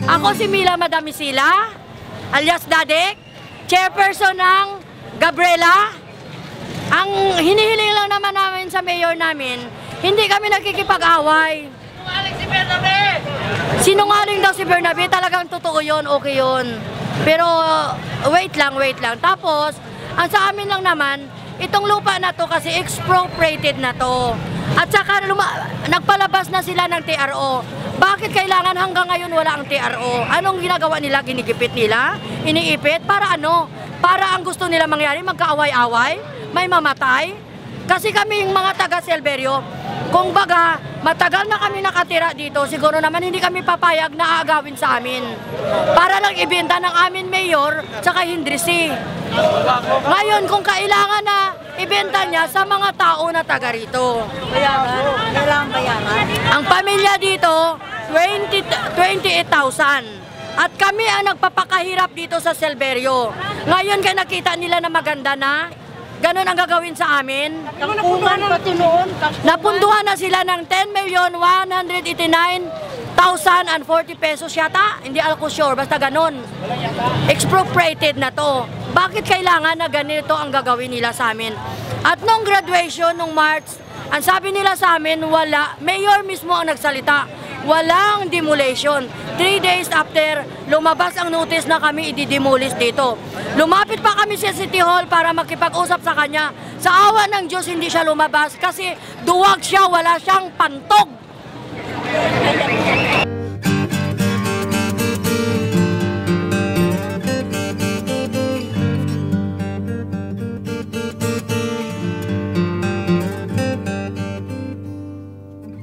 Ako si Mila Madamisila, alias Dadek, chairperson ng Gabriela. Ang hinihiling lang naman namin sa mayor namin, hindi kami nakikipag-away. Sinungaling si Bernabe! Sinungaling daw si Bernabe, talagang totoo yun, okay yun. Pero wait lang. Tapos, ang sa amin lang naman, itong lupa na to kasi expropriated na to. At saka nagpalabas na sila ng TRO. Bakit kailangan hanggang ngayon wala ang TRO? Anong ginagawa nila? Ginigipit nila? Iniipit? Para ano? Para ang gusto nila mangyari, magkaaway-away? May mamatay? Kasi kami yung mga taga Silverio, kung baga, matagal na kami nakatira dito, siguro naman hindi kami papayag na aagawin sa amin. Para lang ibenta ng amin mayor, tsaka Hindrisi. Ngayon, kung kailangan na ibenta niya sa mga tao na taga rito. Kailangan bayaran. Ang pamilya dito, 28,000. At kami ang nagpapakahirap dito sa Silverio. Ngayon kaya nakita nila na maganda na, ganun ang gagawin sa amin. Napunduhan na sila ng 10,189,040 pesos yata. Hindi ako sure, basta ganun. Expropriated na to. Bakit kailangan na ganito ang gagawin nila sa amin? At nung graduation, nung March, ang sabi nila sa amin, wala. Mayor mismo ang nagsalita. Walang demolition. 3 days after, lumabas ang notice na kami i-demolish dito. Lumapit pa kami sa City Hall para makipag-usap sa kanya. Sa awa ng Diyos, hindi siya lumabas kasi duwag siya, wala siyang pantog.